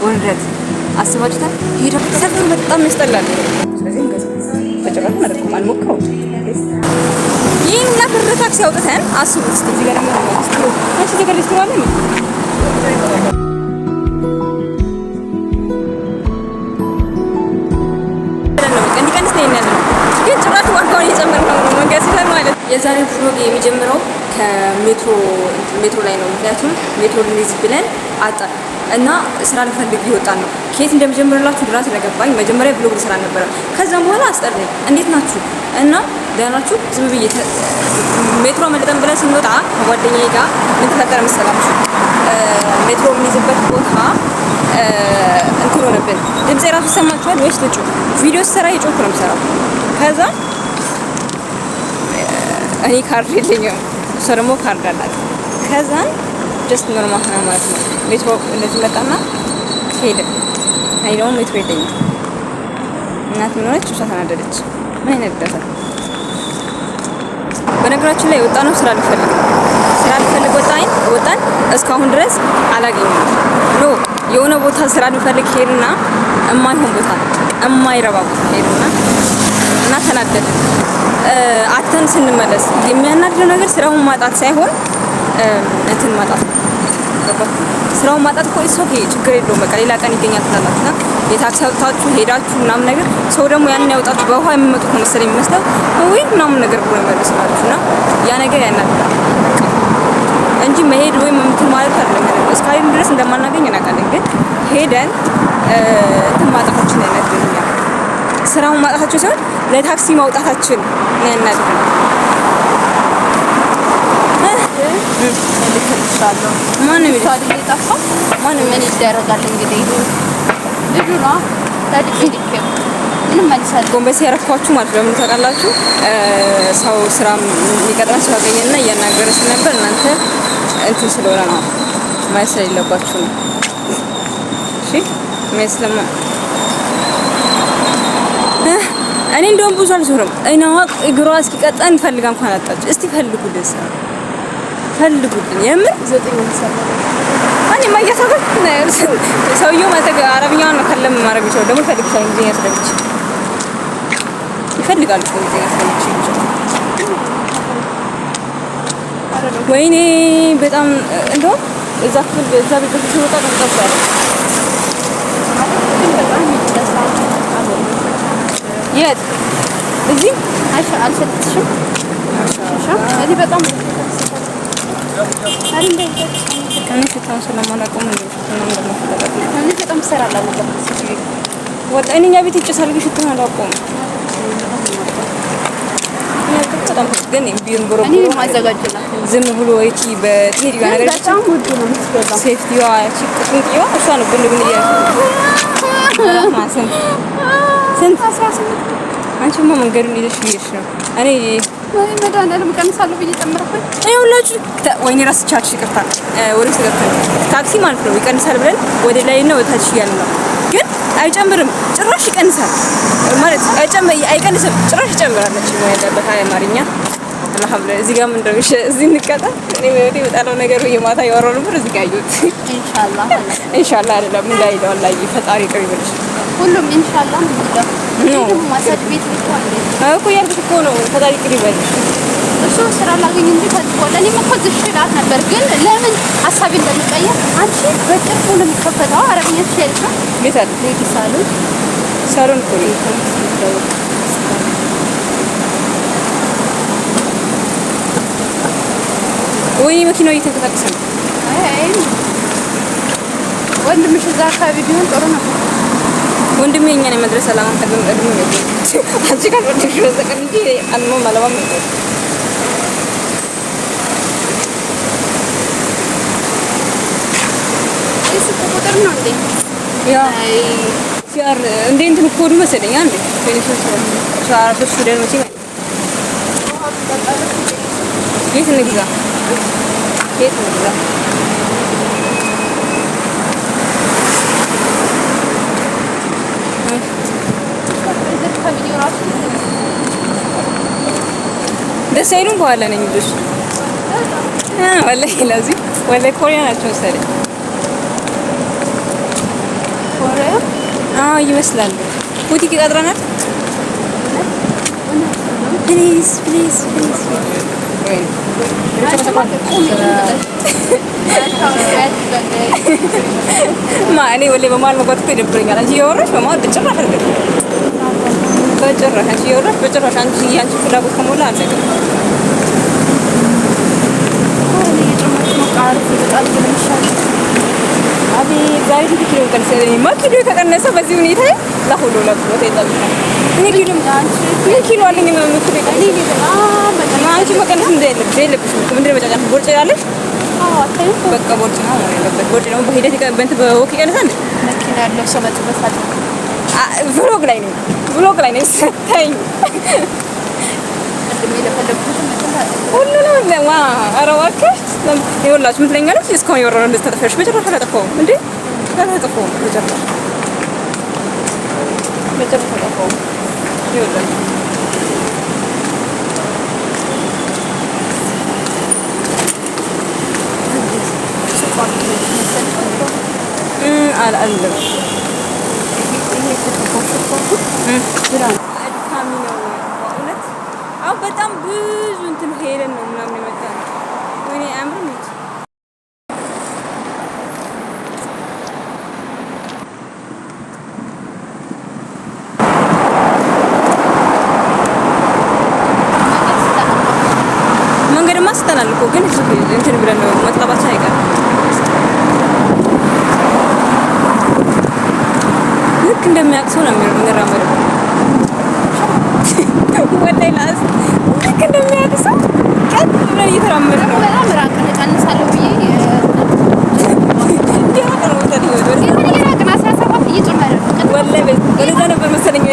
ወንረት አስባችሁታል? ሄዳ ሰፈሩ በጣም ያስጠላል። ስለዚህ በጭራሽ ማለት ነው አልሞክረው። ይሄን ለፍር ታክሲ አውጥተን አስቡት እስቲ እዚህ ጋር ደግሞ ሊስትሮ አንቺ እዚህ ጋር ሊስትሮ አለ ግን ጭራሽ ዋጋውን እየጨመረ ነው መንገድ ሲሆን ማለት የዛሬ ፍሎግ የሚጀምረው ከሜትሮ ላይ ነው። ምክንያቱም ሜትሮ ልንይዝ ብለን አጣን እና ስራ ልፈልግ ይወጣን ነው። ከየት እንደምጀምርላችሁ ድረስ ስለገባኝ መጀመሪያ ብሎግ ልሰራ ነበር። ከዛም በኋላ አስጠላኝ። እንዴት ናችሁ እና ደህና ናችሁ? ዝም ብዬ ሜትሮ መልጠን ብለን ስንወጣ ከጓደኛዬ ጋር ምን ተፈጠረ መሰላችሁ? ሜትሮ የምንይዝበት ቦታ እንትን ሆነብን። ድምጼ ራሱ ይሰማችኋል ወይስ ልጩ? ቪዲዮ ስሰራ የጮኩ ነው የምሰራው። ከዛ እኔ ካርድ የለኝም፣ እሷ ደግሞ ካርድ አላት። ከዛ ጀስት ኖርማል ሆነ ማለት ነው። ሜትሮ እንደዚህ መጣና ሄደ። እኔ ደግሞ ሜትሮ የለኝም። እናት ምን ሆነች? እሷ ተናደደች። ምን አይነት ደረሰ? በነገራችን ላይ ወጣ ነው ስራ ልፈልግ ወጣን። እስካሁን ድረስ አላገኘንም። ኖ የሆነ ቦታ ስራ ልፈልግ ሄድና የማይሆን ቦታ የማይረባ ቦታ ሄድና እና ተናደደ። አተን ስንመለስ የሚያናድደው ነገር ስራውን ማጣት ሳይሆን እንትን ማጣት ነው። ስራውን ማጣት እኮ ኦኬ ችግር የለውም በቃ ሌላ ቀን ይገኛል ትላላችሁና የታክሲ አውጥታችሁ ሄዳችሁ ምናምን ነገር ሰው ደግሞ ያንን ያውጣችሁ በውሃ የሚመጡት ነው መሰለኝ የሚመስለው ወይ ምናምን ነገር ብሎ ይመልስላችሁና ያ ነገር ያናድዳል እንጂ መሄድ ወይም እንትን ማለት አይደለም። እስካሁን ድረስ እንደማናገኝ እናውቃለን፣ ግን ሄደን እንትን ማጣታችን ያናድደኛል። ስራውን ማጣታችን ሳይሆን ለታክሲ ማውጣታችን ያናድደኛል። ልክልሻለሁ። ማንም ይጣፋ ማንም ምን ይደረጋል እንግዲህ ልጁ ነው ታዲያ ምንም መልሳል ጎንበስ ያረኳችሁ ማለት ነው። ምን ታውቃላችሁ? ሰው ስራ የሚቀጥራችሁ አገኘና እያናገረ ስለነበር እናንተ እንትን ስለሆነ ነው ማይሰል የለባችሁ ነው። እሺ መስለማ እኔ እንደውም ብዙ አልዞርም። እኔ እግሯ እስኪቀጣ እንፈልጋ እንኳን አጣች። እስቲ ፈልጉልኝ የምር 9 ሰዓት እኔ ማያሳበክ ነው። ሰውየው ማለት አረብኛውን ነው ከለም ማረብ ይችላል። ደግሞ ፈልግሻል እንግሊዝኛ ስለምች ይፈልጋል እንግሊዝኛ ስለምች ወይኔ በጣም እንደው እዛ ክፍል እዛ ቤት ሲወጣ ነው ተጣጣለ የት እዚህ አልሰጥሽም እዚህ በጣም እኔ ሽታውን ስለማላውቀው ነው እኔ በጣም እሰራለሁ ወጣ እኛ ቤት ይጨሳል ግን ሽታውን አላውቀውም። በጣም ግን ቢንብሮ እኔ ማዘጋጀላ ዝም ብሎ ወይቺ በትንሽ ጋር ነገር በጣም ውድ ነው የምትገዛው። ሴፍቲዋ ቺቁንቂዋ እሷ ነው ብንብን ይያዝ ማሰን ስንት 18 አንቺማ መንገዱን ይዘሽ ነው። እኔ ወይ መዳናለም ቀንሳለሁ ብዬ ጨምረኩኝ። አይውላችሁ ወይኔ ራስቻችሁ ይቅርታ ወደ ተገፈለ ታክሲ ማለት ነው ይቀንሳል ብለን ወደ ላይና ወደ ታች ያለ ነው፣ ግን አይጨምርም ጭራሽ ይቀንሳል ማለት አይቀንስም ጭራሽ ይጨምራል። ነው ያለበት አማርኛ አልሐምዱሊላህ። እዚህ ጋር ምን ደረሽ? እዚህ እንቀጣ እኔ ወዴ በጣለው ነገር የማታ ያወራው ነበር። እዚህ ጋር አዩት ኢንሻአላህ አይደለም እንዳይለው አላህ ፈጣሪ ቅር ይበልሽ ሁሉም ኢንሻአላህ ነው ነው ማሳጅ ቤት ልኳል እኮ ያልኩት እኮ ነው። ፈጣሪ ቅር ይበልሽ። እሱ ስራ ላገኝ እንጂ ታጥቆለ እኔ መኮዝ ይችላል ነበር፣ ግን ለምን ሐሳቤ እንደምቀየር አንቺ በቅርቡ ነው የሚከፈተው አረብኛ ትችያለሽ ነው ቤታል ቤትሳሉ ሳሎን ኮሪ ወይ መኪናው እየተንቀሳቀሰ ነው። አይ ወንድምሽ እዛ አካባቢ ቢሆን ጥሩ ነው። ወንድሜ እኛ ነው መድረስ ሰላም ተገም ቀድሞ ነው አንቺ ጋር ወጥሽ ወዘቀን እንጂ አንሞ ማለባም ነው እሱ ቁጥር ነው እንዴ? ያ ሲያር እንዴ እንትን ኮዱ መሰለኝ አንዴ ቴሌፎን ሻራቶች ሱዳን መቼ የት እንግዛ የት እንግዛ ደስ አይሉም በኋላ ነኝ ልጅ ወላሂ ለዚህ ወላሂ ኮሪያ ናቸው መሰለኝ ይመስላል። ቡቲክ ይቀጥረናል። ፕሊዝ ፕሊዝ ፕሊዝ እኔ ወላሂ በመሀል መግባት እኮ ይደብረኛል። አንቺ እያወራሽ በመሀል በጭራሽ አይደለም፣ በጭራሽ አንቺ እያወራሽ በጭራሽ ያንቺ ፍላጎት ከሞላ አልነግርም። አቤት ዛሬ ስንት ኪሎ ቀነሰ? ኪሎ ከቀነሰ በዚህ ሁኔታ ለሁሉ ለብሮት ይጠብቃል። እኔ ኪሎ አለኝ ነው የምትለኝ። አንቺ መቀነስ የለብሽም። ምንድን ነው መጫጫት? ቦርጭ ያለሽ? በቃ ቦርጭ ነው ያለበት። ቦርጭ ደግሞ በሂደት በወክ ይቀንሳል። መኪና ያለው ሰው መጥበሳል። ብሎግ ላይ ነኝ ሰታኝ ሁሉንም ኧረ እባክሽ ይኸውላችሁ ምን ትለኛለች? እስካሁን የወረረው እንደዚህ ተጠፋሽ። በጭራሽ አላጠፋሁም እንዴ አላጠፋሁም። በጭራሽ አላጠፋሁም። ይኸውላችሁ አልአለም አድካሚ ነው በእውነት። አሁን በጣም ብዙ እንትን ሄደን ነው ምናምን የመጣነው። ወይኔ አያምርም እንጂ መንገድማ ስተናል እኮ ግን እንትን ብለን ነው መጥለባችን አይቀርም። ልክ እንደሚያውቅ ሰው ነው የምንራመደው። ወላሂ ላስ ልክ እንደሚያውቅ ሰው ቀጥ ብለን እየተራመድን ነው። በጣም ራቅ እቀንሳለሁ ብዬ ወላሂ ወደዛ ነበር መሰለኝ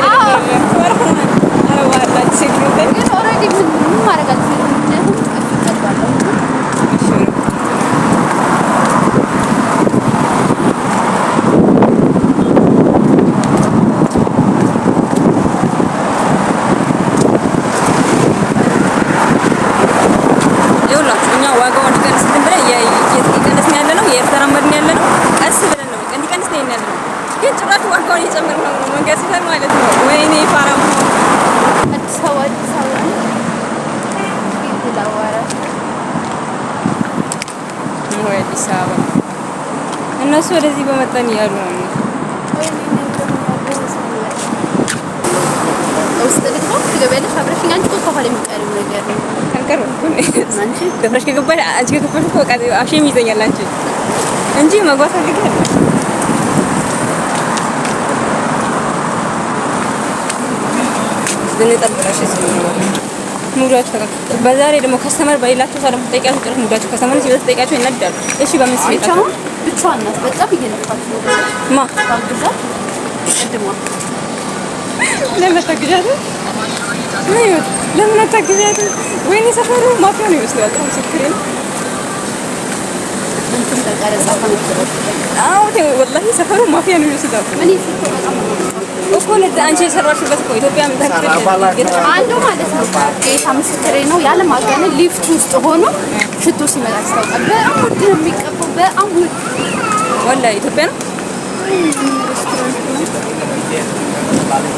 እነሱ ወደዚህ በመጠን እያሉ ነው። ደፍረሽ ከገባሽ አንቺ ከገባሽ እኮ በቃ አሸም ይዘኛል አንቺ እንጂ መግባት አልፈልግም። ልንጠብቅሽ ሙዳችሁ ተከታተሉ። በዛሬ ደግሞ ከስተመር በሌላቸው ሰው ደግሞ ጠይቃችሁ ጥሩ ሙዳችሁ ከስተመር ሲበዛ ጠይቃችሁ ይነዳሉ። እሺ በምን ስሜታችሁ ብቻዋን ናት። በጣም እየነፋች ነው። ማ ታግዛ ይቀድማ ለምን ታግዛት? ለምን ታግዛት? ወይኔ ሰፈሩ ማፊያ ነው ይመስላል። ጥሩ ምስክሬ ነው። እንትን ተቀረጻ ተመክሮ ወላሂ ሰፈሩ ማፊያ ነው ይመስላል። እኔ እኮ ለዛ አንቺ የሰራሽበት እኮ ኢትዮጵያ ምን አንዱ ማለት ነው። ጌታ ምስክሬ ነው። ያለ ማጋነን ሊፍት ውስጥ ሆኖ ሽቶ ሲመጣ ታውቃለህ። በጣም ውድ ነው የሚቀባው። በጣም ውድ ወላሂ ኢትዮጵያ ነው።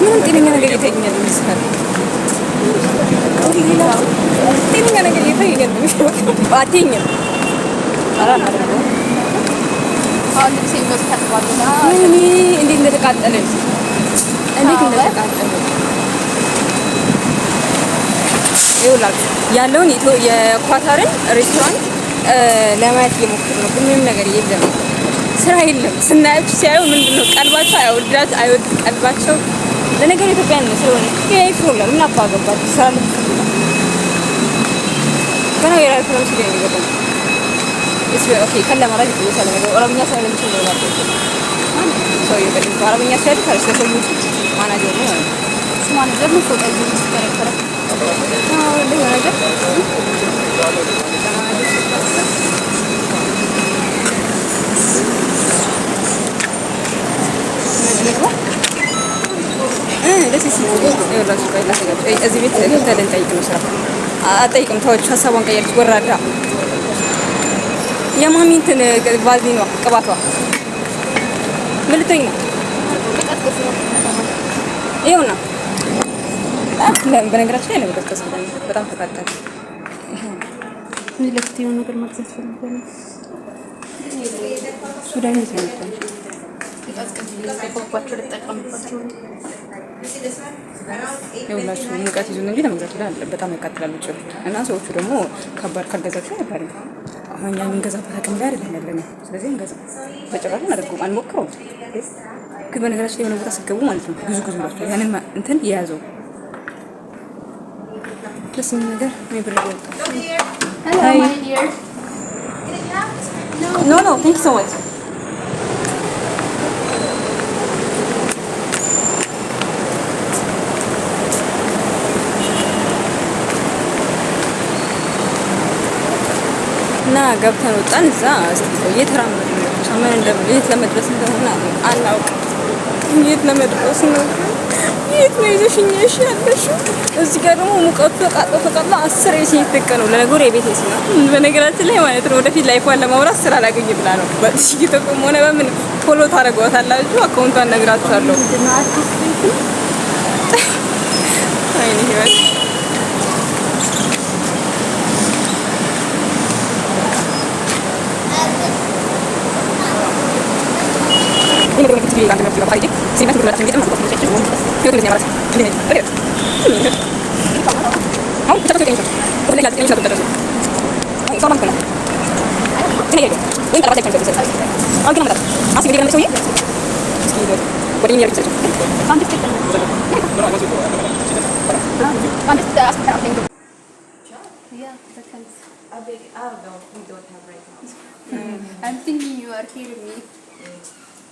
ምንም ጤነኛ ነገር እየታየኛል ይመስላል። ጤነኛ ነገር እየታየኛል አትይኝም። አሁን ልብሴ ወስታችኋልና እኔ እንዴት እንደተቃጠለኝ ይኸውላችሁ ያለውን የኳታርን ሬስቶራንት ለማየት እየሞከርኩ ነው። ምንም ነገር የለም፣ ስራ የለም። ስናያችሁ ሲያዩ ምንድነው ቀልባቸው አይወድ ቀልባቸው ለነገሩ ኢትዮጵያን ነው ስለሆነ ይሄ ፕሮብለም ምን አባገባችሁ ስራ ገና የራሱ ነው ሲል የሚገባው እሱ ኦኬ ከለማ ላይ ይወሳለ ነገር ኦሮምኛ ሳይሆን የሚችል ነው ማለት ነው። ሰው ይቀጥል ኦሮምኛ ሳይሆን ከሰው ማናጀር ነው ማለት ነው። ማናጀር ነው ፎቶ ይስተካከለ ነገር እዚህ ቤት ተለን ጠይቅ ነው ስራ አጠይቅም ተወች። ሀሳቧን ቀየረች። ወራዳ የማሚ እንትን ቫዝሊኗ ቅባቷ ምን ልትሆኝ ነው? ይኸውና በነገራችን ላይ ለመቀስቀስ በጣም ተቃጠለ። ምን ለፍት የሆነ ነገር ማግዛት ፈልጋለሁ። ሱዳን ነው የሚባለው ይኸውላችሁ ሙቀት ይዙን እንጂ ለመግዛት ይላል በጣም ያቃጥላሉ ጭሩ እና ሰዎቹ ደግሞ ከባድ ካልገዛችሁ አይባልም። አሁን እኛ የምንገዛበት አቅም ላይ አይደለም ያለነው። ስለዚህ እንገዛ በጭራሽ አናደርገውም አንሞክረውም። ግን በነገራችን ላይ የሆነ ቦታ ስትገቡ ማለት ነው ብዙ ብላችሁ ያንን እንትን የያዘው ደስ የሚል ነገር ነው። ብር ኖ ኖ ቴንክ ዩ ሶ ማች እና ገብተን ወጣን። እዛ እየተራመድን ነው ምን እንደምን የት ለመድረስ እንደሆነ አናውቅም። የት ለመድረስ ነው? የት ነው ይዘሽኝ ያለሽው? እዚህ ጋር ደግሞ ሙቀቱ ተቃጥሎ 10 የሴት ጥቅ ነው። ለነገሩ የቤት የስ ነው በነገራችን ላይ ማለት ነው። ወደፊት ላይፏን ለማውራት ስራ ላገኝ ብላ ነው። በቲክቶክም ሆነ በምን ፎሎ ታደርጓታላችሁ። አካውንቷን ነግራችኋለሁ። አይኔ ህይወት I'm thinking you are hearing me.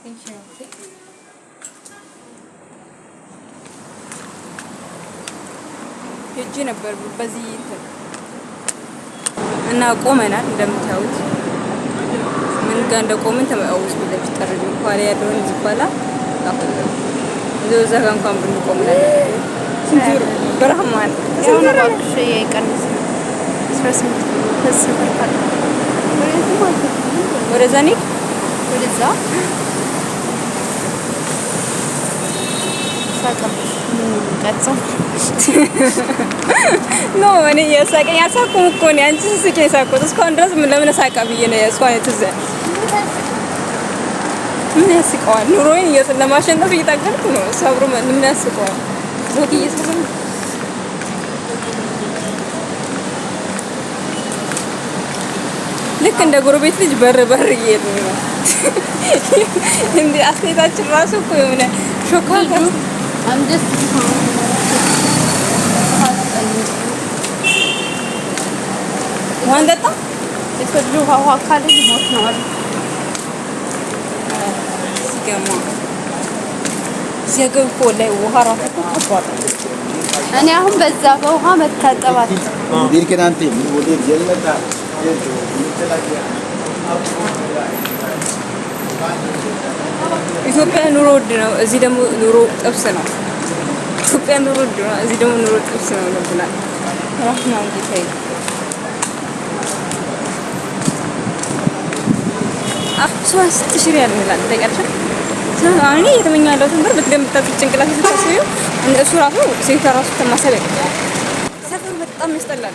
Thank you. ሄጄ ነበር በዚህ እና ቆመናል። እንደምታዩት ምን ጋር እንደቆምን ተመአውስ ቢለብስ ተረዱ ኳላ ያለውን ዝባላ አፈለ እዛ ጋር እንኳን ብንቆም ላይ ስንቱር በረህማን ያው ነው ባክሽ የቀንስ 18 ተስፈር ካለ ወደዛ ነኝ ወደዛ ኖ እኔ የሳቀኝ ያሳቁም እኮ ነው። አንቺ ስስቂ የሳቁት እስካሁን ድረስ ለምን ሳቃ ብዬ ነው ያስኳን ትዝ ምን ያስቀዋል? ኑሮዬን ለማሸነፍ እየታገልኩ ነው። ሰብሩ ምን ያስቀዋል? ዞክ እየሰሩ ልክ እንደ ጎረቤት ልጅ በር እየሄዱ ነው። እንዴ አስተያየታችን ራሱ እኮ የሆነ ሾካል I'm just ዋንደጣ የሰዱ ውሃ ካለ ሞት ነው አይደል? ሲገማ ሲገቡ ላይ ውሃ ራሱ ተቋቋመ። እኔ አሁን በዛ በውሃ መታጠባት ዲርከናንቴ ወደ ጀለታ ኢትዮጵያ ኑሮ ውድ ነው። እዚህ ደግሞ ኑሮ ጥብስ ነው። ኢትዮጵያ ኑሮ ውድ ነው። እዚህ ደግሞ ኑሮ ጥብስ ነው ብላል ራህማን ጌታዬ። ሶስት ሺህ ሪያል ይላል ታውቂያለሽ? አሁን እየተመኘሁ ያለሁት ብር በትገምታችሁ ጭንቅላት ስታስቢው እሱ ራሱ ሴት ራሱ ተማሰብ ያለው ሰፈሩ በጣም ያስጠላል።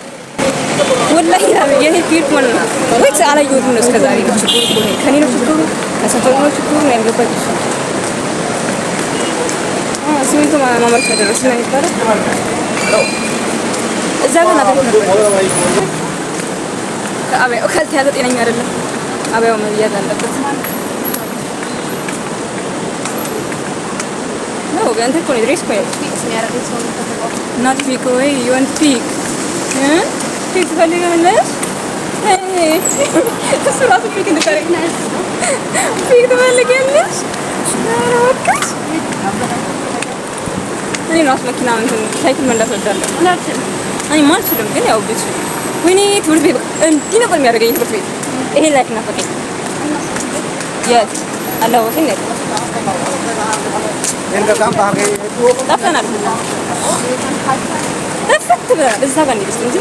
ወላሂ የሄድ ቢርኩን ወይስ አላየሁትም ነው እስከዛሬ ነው ችግሩ ነው ከኔ ነው ችግሩ ከሰፈሩ ነው ችግሩ ነው ያልገባኝ ሲሚንቶ ማምረት ደረስን ነው የሚባለው እዛ ጋር ነበር ከአበያው ካልተያዘ ጤነኛ አይደለም አበያው መያዝ አለበት ነው ገንተ እኮ ነው ድሬስ እኮ የሚያደርገው ሰው ነው not pick away you want to pick ፒክ ትፈልጋለሽ? እሱ ራሱ ፒክ እንድታረግ ፒክ ትፈልጊያለሽ? እባክሽ እኔ ራሱ መኪና እንትን ሳይክል መንዳት እወዳለሁ። እኔማ አልችልም ግን ያው ብቻ ወይኔ ትምህርት ቤት እንዲህ ነበር የሚያደርገኝ ትምህርት ቤት ይሄ ላይፍ ናፈቀኝ። የት አላወቅኝ ነው ጠፍተናል ተፈት ብለናል። እዛ ጋር ነው እንጂ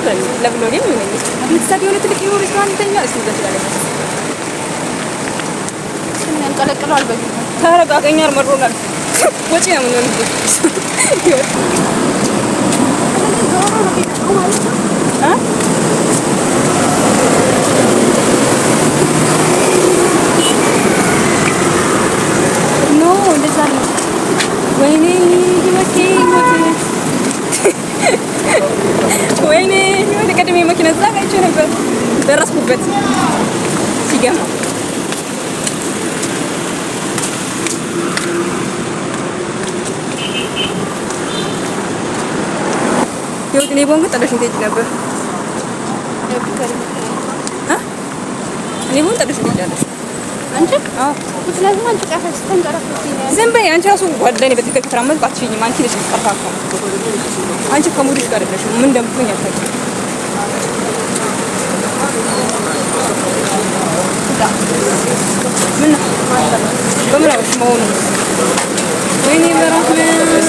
ለብሎ ግን ምን ነው ለምሳሌ የሆነ ትልቅ የሆነ ሬስቶራንተኛ እስኪ ደስላለ ስንት እንቀለቀለው አልበቂ ተረጋገኛል መሮናል ወጪ ነው የምንሆንበት ህይወት ኖ እንደዛ ነው። ወይኔ ህይወቴ ወይኔ ህይወቴ ቀድሜ መኪና እዛ ጋር አይቼ ነበር ደረስኩበት ሲገማ ህይወት እኔ ቦንግ ጠለሽኝ ትሄጂ ነበር እኔ ቦንግ ጠለሽኝ ትሄጃለሽ አንቺ አዎ ምክንያቱም አንቺ ጫፈሽ ተንቀራፍተሽ ነው ዝም በይ አንቺ ራሱ ጓደኛዬ በትክክል ከተራመድኩ አትችይኝም አንቺ ነሽ የምትቀርፋፋው አንቺ ከሙድሽ ጋር አይደለሽ ምን እንደምትሆኝ አታውቂም ምን በምን አውሽ መሆኑ ወይኔ በራህመን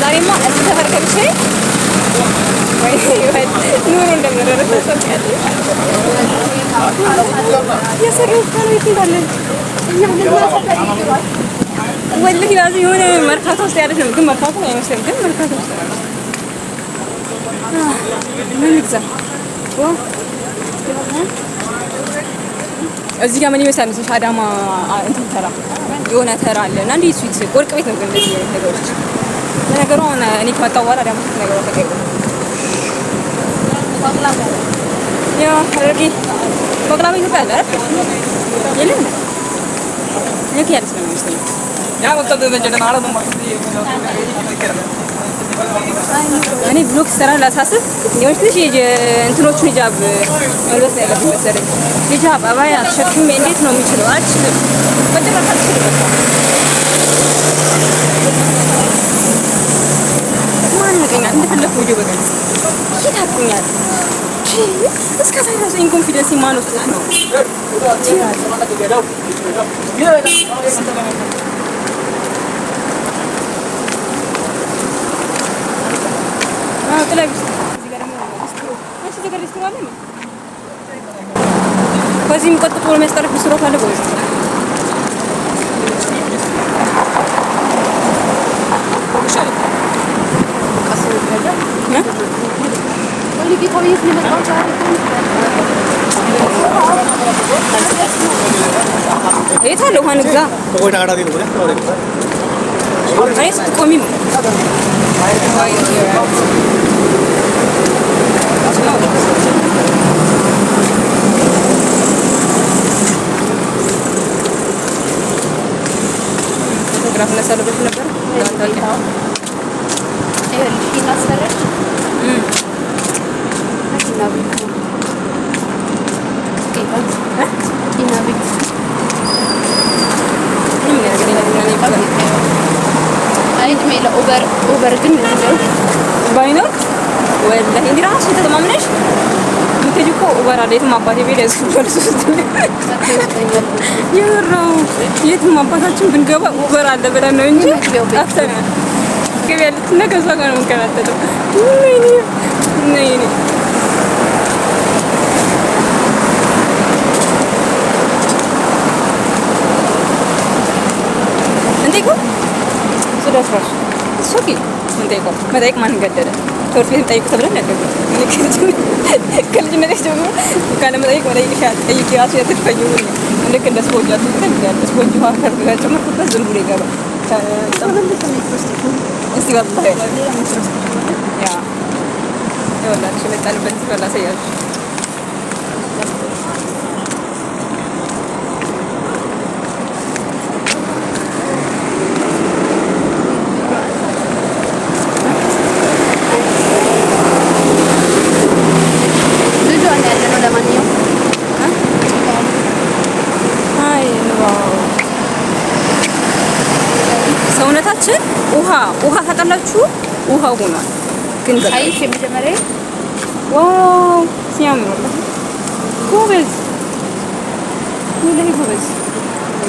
ዛሬማ እዚህ ተፈርከብሽ ኑሮ እንደምንረዳ ታውቂያለሽ የሰራው ካለ ይላል ወላሂ ላዚ የሆነ መርካቶ ውስጥ ያለሽ ነው ግን መርካቶ አይመስልም ግን መርካቶ ውስጥ ምን ይግዛ እዚህ ጋር ምን ይመስላል መሰለሽ አዳማ እንትን ተራ የሆነ ተራ አለ እና እንዴ ስዊት ወርቅ ቤት ነው ግን እንደዚህ ነገሮች ለነገሩ አሁን እኔ ከመጣሁ በኋላ አዳማ ስዊት ነገሩ ተቀይሯል ያ አረጊ በቅላባ ኢትዮጵያ አለ የለም የት ያለስ ነው የሚመስለኝ ያ ወጣት ደጀና አረ ነው ማለት እኔ ብሎክ ሰራ ላሳስብ የሆነች ልጅ እንትኖቹን ሂጃብ መልበስ ነው ያለብኝ መሰለኝ ሂጃብ አባያ ተሸክሜ እንዴት ነው የሚችለው አልችልም በጭራሽ አልችልም ማን ያገኛል እንደፈለኩ ቪዲዮ በቀልጽ ይታቁኛል እስከ ዛሬ ኢንኮንፊደንስ ማን ወስደት ነው طلع በዚህ የሚቆጥጥ ብሎ የሚያስጠርፍ ብስሮ ካለ ጎበዝ የት አለ ውሃ ንግዛ አይስ ቆሚ ፎቶግራፍ ነሳለበት ነበር ታውቂው ይሄ ይናሰረች ኦቨር ግን እንደው ባይኖ ወላሂ እንዴ ራሱ ተተማምነሽ ምትጂ እኮ ኦቨር አለ የትም አባቴ ቤት ያስፈልግ ይወራው የትም አባታችን ብንገባ ኦቨር አለ ብለን ነው እንጂ አፍተና ገበያለት ነገር እዛ ጋር ነው የምንከራተተው ነይ እንዴኮ ስለፍራሽ ሶኪ እንዴኮ መጠየቅ ማን ገደደ ትምህርት ቤት ጠይቁ ተብለን ያደረገ ከልጅነቴ ጀምሮ ካለ መጠየቅ ይሻል ጠይቂ ራሱ ያትፈኙ ልክ እንደ ስፖንጅ አትተን ያለ ስፖንጅ ማርከር ጨመርኩበት ዝም ብሎ ይገባል እስቲ ወላሂ ያ ወላሂ ስለጣልበት ስለ ሰያጅ ሰውነታችን ውሃ ታጣላችሁ ውሃ ሆኗል ግን አይሽ የመጀመሪያ ዋው ሲያምር ጎበዝ ጎበዝ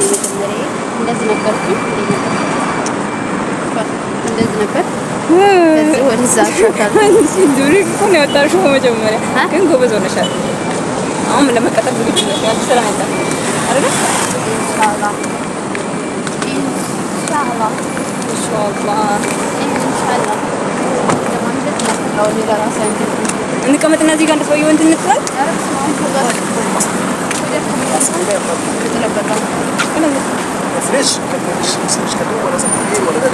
የመጀመሪያ እንደዚህ ነበር ከዚህ ወደዛ ሻታል ሲዱሪ እኮ ነው የወጣሽው መጀመሪያ ግን ጎበዝ ሆነሻል አሁን ለመቀጠል ዝግጁ ነው ያው ሰላም ያጣ አይደል ኢንሻአላህ ኢንሻአላህ እንቀመጥና እዚህ ጋር እንደሰውየው እንትን እንጥላል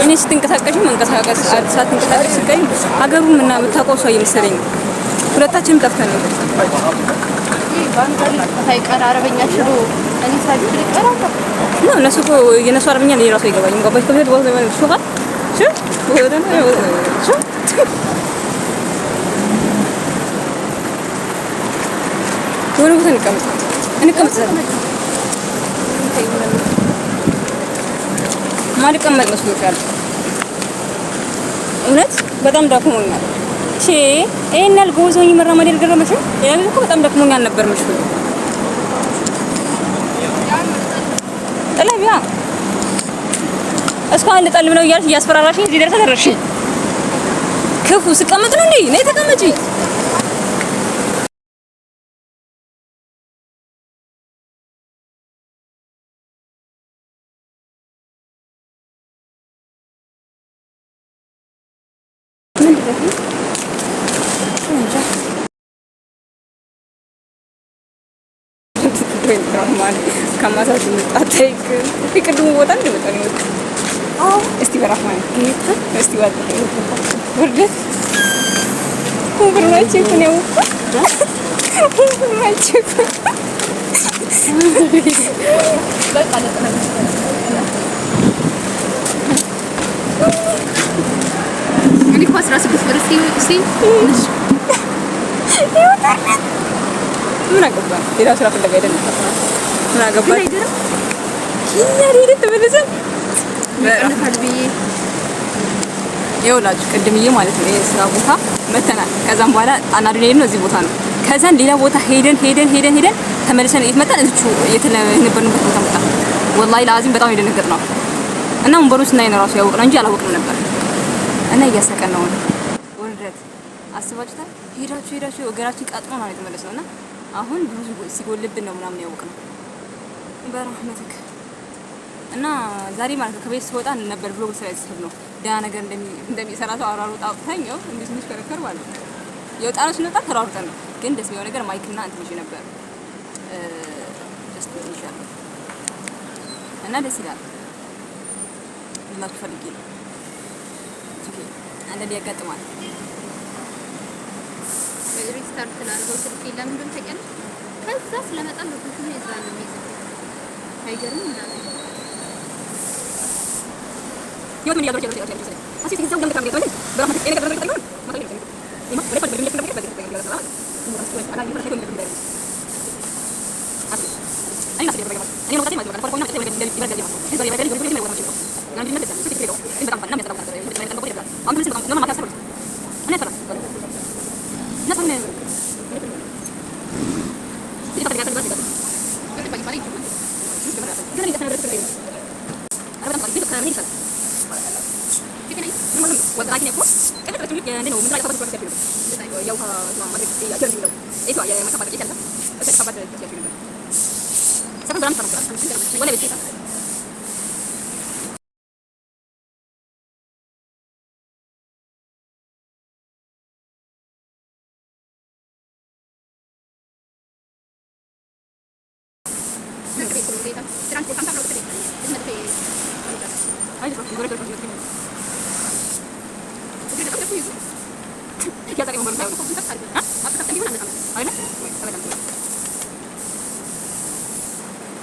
እኔ ስትንቀሳቀሽ መንቀሳቀስ ሳትንቀሳቀሽ ስቀኝ ሀገሩን ምናምን የምታውቀው ሰው እየመሰለኝ ሁለታችንም ጠፍተን ነው አረበኛ ችሎ እኔ ሳይሆን ይቀራል ነው እነሱ እኮ የነሱ አረበኛ ለራሱ ይገባኝ እንኳን በስተት ቦታ ነው ሹጋ የሆነ ቦታ እንቀመጥ ማልቀመጥ መስሎሻል? እውነት በጣም ደክሞኛል። እሺ ይሄን ያልጎዞኝ መራመድ ያልገረመሽም ያለ እኮ በጣም ደክሞኛል ነበር መስሎኝ። ጠለቢያ እስካሁን ልጠልብ ነው እያልሽ እያስፈራራሽኝ እዚህ ደረሰ ደረሽ። ክፉ ስቀመጥ ነው እንዴ? ነይ ተቀመጪ። ከማሳት እንጣጣይክ ይቅድሙ ቦታ እንደመጣ ነው። እስቲ በራህማን እስቲ ወጣ ወርደት ሁሉናችሁ ነው ሁሉናችሁ በቃ ለጠና እኔ ኳስ ራስ ብትፈርስ እስቲ ይወጣል ምን አገባ ሌላ ስራ ፍለጋ አይደለም ምን አገባ ይኛሪ ተመለሰ በቃልብዬ ይኸውላችሁ ቅድምዬ ማለት ነው የስራ ቦታ መተናል ከዛም በኋላ አናዱ ላይ ነው እዚህ ቦታ ነው ከዛን ሌላ ቦታ ሄደን ተመልሰን እየተመጣን እዚሁ የተነበርንበት ቦታ መጣ ወላሂ ለአዚም በጣም የደነገጥ ነው እና ወንበሩን ስናይ ነው ራሱ ያወቅነው እንጂ አላወቅንም ነበር እና እያሰቀን ነው ወርደት አስባችሁታል ሄዳችሁ ወገራችን ቀጥሞ ነው የተመለስነውና አሁን ብዙ ሲጎልብን ነው ምናምን ያወቅነው በረህመትክ እና ዛሬ ማለት ከቤት ስወጣ ነበር ብሎግ ስራ ያስፈልግ ነው ያ ነገር እንደሚሰራ ሰው አራሩጣ አውጥታኝ ነው እንዴት ነው ከረከር ማለት ነው የወጣነው ስንወጣ ተራሩጠን ነው ግን ደስ የሚለው ነገር ማይክና እንትን ይዤ ነበር ጀስት ኢንሻአላ እና ደስ ይላል እናት ፈልጌ ነው አንዳንዴ ያጋጥማል ሪስታርት ላድርገው ስልኬ ለምን እንደምታውቂያለሽ ከዛ ስለመጣ ነው ብዙ ነው ይዛል ነው አይገርም እንዳለ يوم من يدرك يدرك أسيس يزوج جنبك عم يتولد برحمة إيه نقدر نقول ما تقولين ما بريفر بدي نقدر نقول بدي نقدر أنا يوم رح يكون بدي أنا ناسي بدي أنا نقطة ما أدري أنا فرقنا بدي بدي بدي بدي بدي بدي بدي ما أقول أنا بدي نقدر سوي كذا إنت كم فنان يسرع بدي بدي بدي بدي أنا بدي نسيب نوم ما كسر أنا سرع ناس من إذا بدي أقول بدي بدي بدي بدي أنا بدي أسمع أنا بدي بدي كلام نيسان وقاعدين يقول كذا تقول لك يعني من رأي خبر كويس كثير يوها ما أدري إيه أجل منه إيه هو يعني ما خبر كذا بس خبر كثير منه سبب درام فرق ولا بيتكلم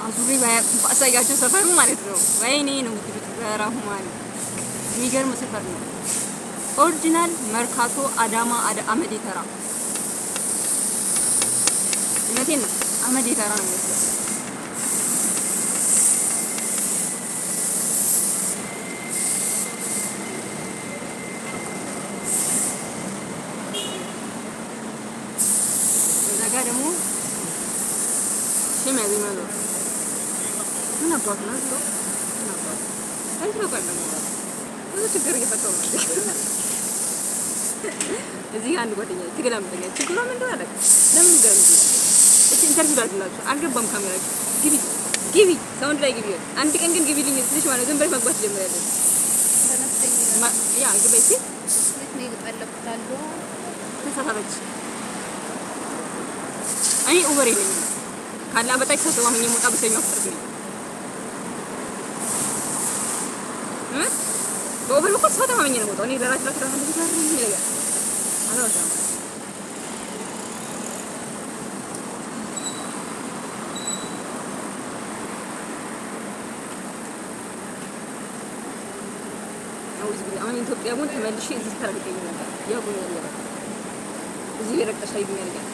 አዙሪ ባሳያችሁ ሰፈሩ ማለት ነው ወይኔ ነው ረህማን የሚገርም ሰፈር ነው ኦሪጂናል መርካቶ አዳማ አመዴ ተራ እነቴን ነው አመዴ ተራ ነው የሚመስለው ደግሞ ሸም ያገኛሉ ምን አባቱ ነው አይቶ ቀደም ብዙ ችግር እየፈጠሩ ነው እዚህ አንድ ጓደኛ ትገላምጠኛ ችግሩ ምን እንደሆነ ለምን እንደሆነ እሺ ኢንተርቪው ላድርግላችሁ። አልገባም ካሜራ ግቢ ግቢ ሳውንድ ላይ ግቢ። አንድ ቀን ግን ግቢልኝ ትንሽ ማለት ዝም ብለሽ መግባት ጀምራለች። ያ ግቢ እስኪ ነው ይጠለቁታሉ። ተሳሳተች። እኔ ኡበር የለኝም ካላ በጣም ተሰዋኝ የሞጣ በሰኞ አፍጥር ነው በኡበር እኮ ሰው ተማመኝ ነው የምወጣው። እኔ ለራሴ ጋር እንደዚህ ጋር ነው ይላል አላወጣም። አሁን ኢትዮጵያ ቡን ተመልሼ እዚህ ተረግጠኝ ነበር ያጉኛል ነበር እዚህ የረቀሻ ይጉኛል ነበር።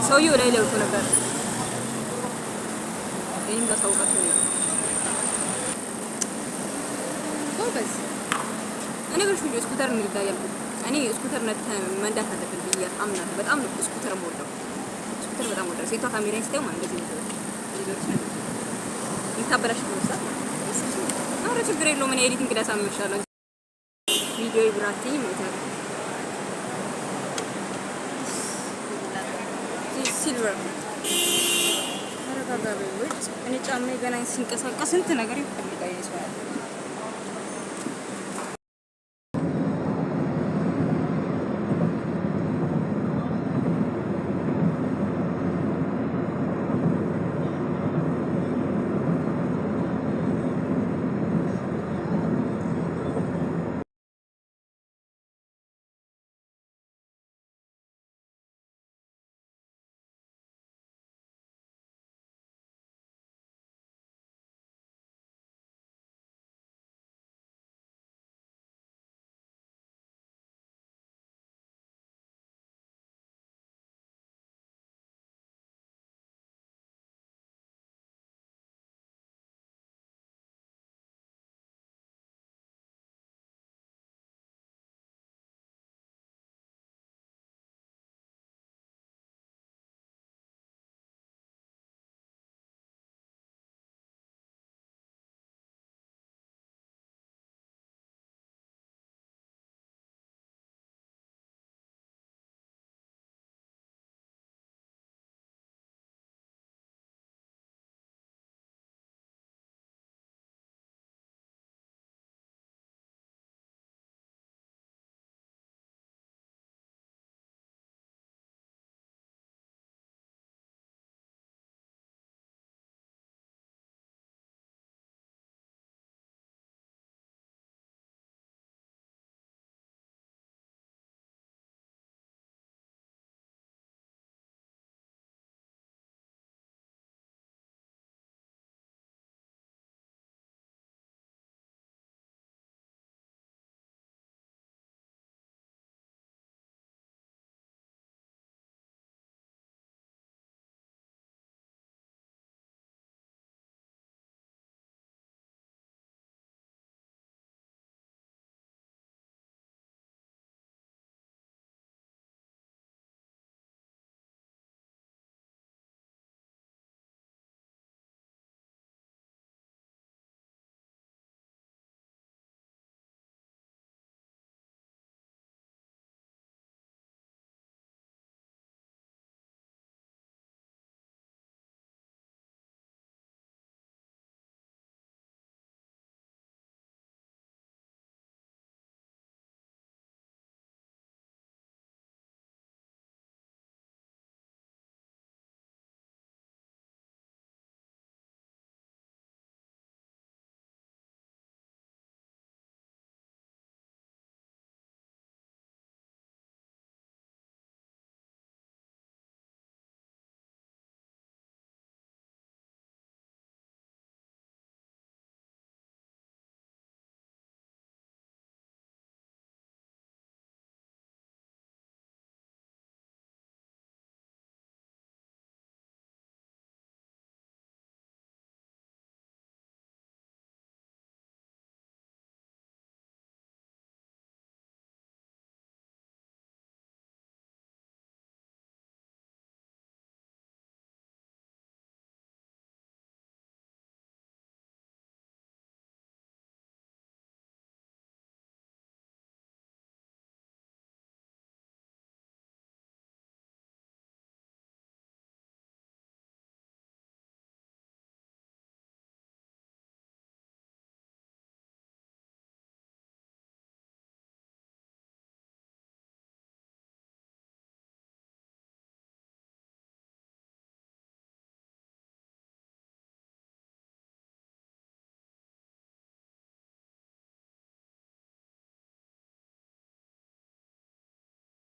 ሰውዬው ላይ ለውጥ ነበር። ይሄን ታሳውቃችሁ ነው ጎበዝ። እኔ ግን ሹጆ ስኩተር ነው ይታያልኩ። እኔ ስኩተር መንዳት አለብኝ ብዬ አምናለሁ። በጣም ነው ስኩተር የምወደው። ስኩተር በጣም ወደረ ሴቷ ካሜራን ስታዩ ማለት እንደዚህ ነው ይታበላሽ ነው ሳት አረ ችግር የለውም። እኔ ኤዲቲንግ ላሳምንሻለሁ። ቪዲዮ ይብራቲ ማለት ሲልቨር ተረጋጋ። እኔ ጫማዬ ገና ሲንቀሳቀስ ስንት ነገር ይፈልጋል ይመስላል።